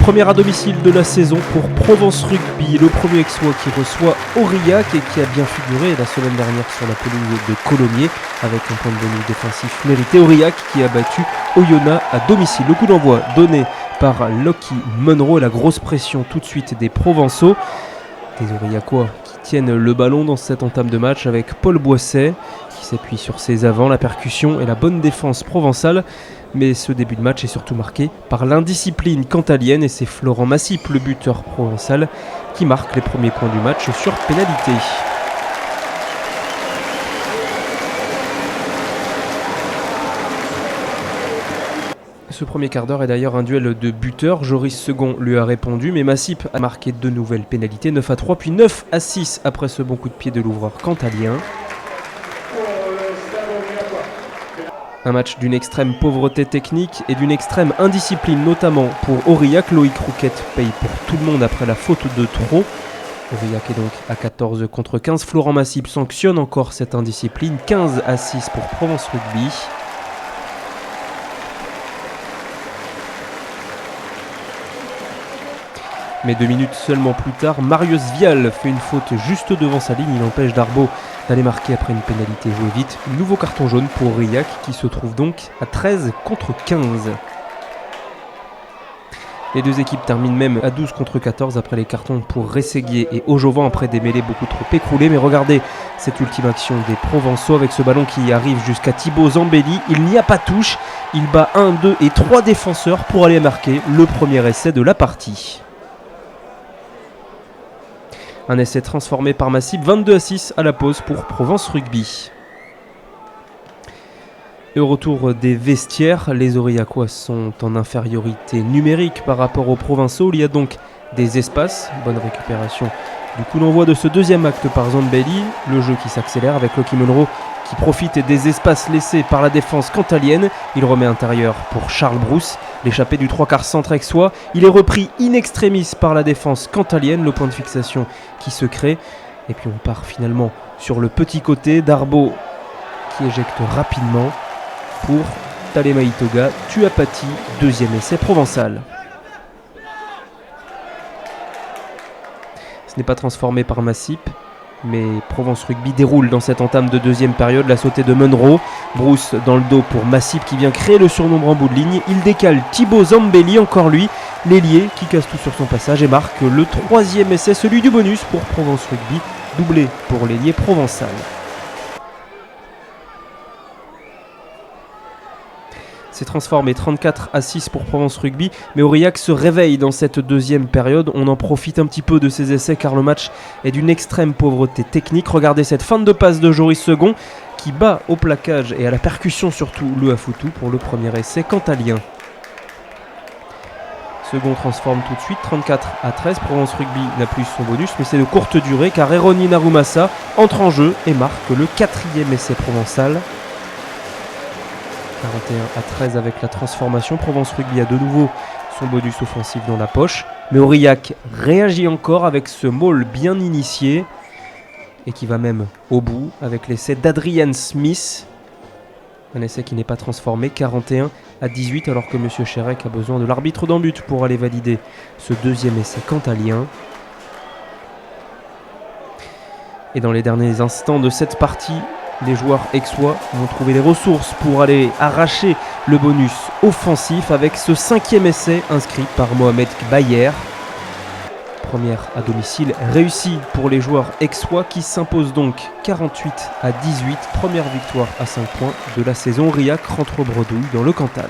première à domicile de la saison pour Provence Rugby, le premier Aixois qui reçoit Aurillac et qui a bien figuré la semaine dernière sur la pelouse de Colomiers avec un point de bonus défensif mérité. Aurillac qui a battu Oyonnax à domicile. Le coup d'envoi donné par Lockie Munro et la grosse pression tout de suite des Provençaux. Des Aurillacois qui tiennent le ballon dans cette entame de match avec Paul Boisset qui s'appuie sur ses avants, la percussion et la bonne défense provençale. Mais ce début de match est surtout marqué par l'indiscipline cantalienne et c'est Florent Massip, le buteur provençal, qui marque les premiers points du match sur pénalité. Ce premier quart d'heure est d'ailleurs un duel de buteurs. Joris Second lui a répondu, mais Massip a marqué deux nouvelles pénalités, 9-3 puis 9-6 après ce bon coup de pied de l'ouvreur cantalien. Un match d'une extrême pauvreté technique et d'une extrême indiscipline, notamment pour Aurillac. Loïc Rouquette paye pour tout le monde après la faute de trop. Aurillac est donc à 14 contre 15. Florent Massip sanctionne encore cette indiscipline, 15-6 pour Provence Rugby. Mais 2 minutes seulement plus tard, Marius Vial fait une faute juste devant sa ligne. Il empêche Darbo d'aller marquer après une pénalité jouée vite. Nouveau carton jaune pour Aurillac qui se trouve donc à 13 contre 15. Les deux équipes terminent même à 12 contre 14 après les cartons pour Rességuier et Aujovan après des mêlées beaucoup trop écroulées. Mais regardez cette ultime action des Provençaux avec ce ballon qui arrive jusqu'à Thibaut Zambelli. Il n'y a pas touche. Il bat 1, 2 et 3 défenseurs pour aller marquer le premier essai de la partie. Un essai transformé par Massip, 22-6 à la pause pour Provence Rugby. Et au retour des vestiaires, les Aurillacois sont en infériorité numérique par rapport aux Provençaux. Il y a donc des espaces, bonne récupération du coup d'envoi de ce deuxième acte par Zambelli. Le jeu qui s'accélère avec Lockie Munro qui profite des espaces laissés par la défense cantalienne. Il remet intérieur pour Charles Brousse, l'échappée du 3/4 centre aixois. Il est repris in extremis par la défense cantalienne, le point de fixation qui se crée. Et puis on part finalement sur le petit côté, Darbo qui éjecte rapidement pour Talema Itoga, Tuapati, deuxième essai provençal. Ce n'est pas transformé par Massip, mais Provence Rugby déroule dans cette entame de deuxième période. La sautée de Munro, Brousse dans le dos pour Massip qui vient créer le surnombre en bout de ligne. Il décale Thibaut Zambelli, encore lui, l'ailier qui casse tout sur son passage et marque le troisième essai, celui du bonus pour Provence Rugby, doublé pour l'ailier provençal. C'est transformé 34-6 pour Provence Rugby, mais Aurillac se réveille dans cette deuxième période. On en profite un petit peu de ces essais car le match est d'une extrême pauvreté technique. Regardez cette fin de passe de Joris Second qui bat au plaquage et à la percussion surtout le Afoutou pour le premier essai cantalien. Second transforme tout de suite, 34-13. Provence Rugby n'a plus son bonus, mais c'est de courte durée car Eroni Narumasa entre en jeu et marque le quatrième essai provençal. 41-13 avec la transformation. Provence Rugby a de nouveau son bonus offensif dans la poche. Mais Aurillac réagit encore avec ce maul bien initié et qui va même au bout avec l'essai d'Adrian Smith. Un essai qui n'est pas transformé, 41-18 alors que M. Chérec a besoin de l'arbitre d'en but pour aller valider ce deuxième essai cantalien. Et dans les derniers instants de cette partie, les joueurs aixois vont trouver les ressources pour aller arracher le bonus offensif avec ce cinquième essai inscrit par Mohamed Bayer. Première à domicile réussie pour les joueurs aixois qui s'imposent donc 48-18. Première victoire à 5 points de la saison. Aurillac rentre bredouille dans le Cantal.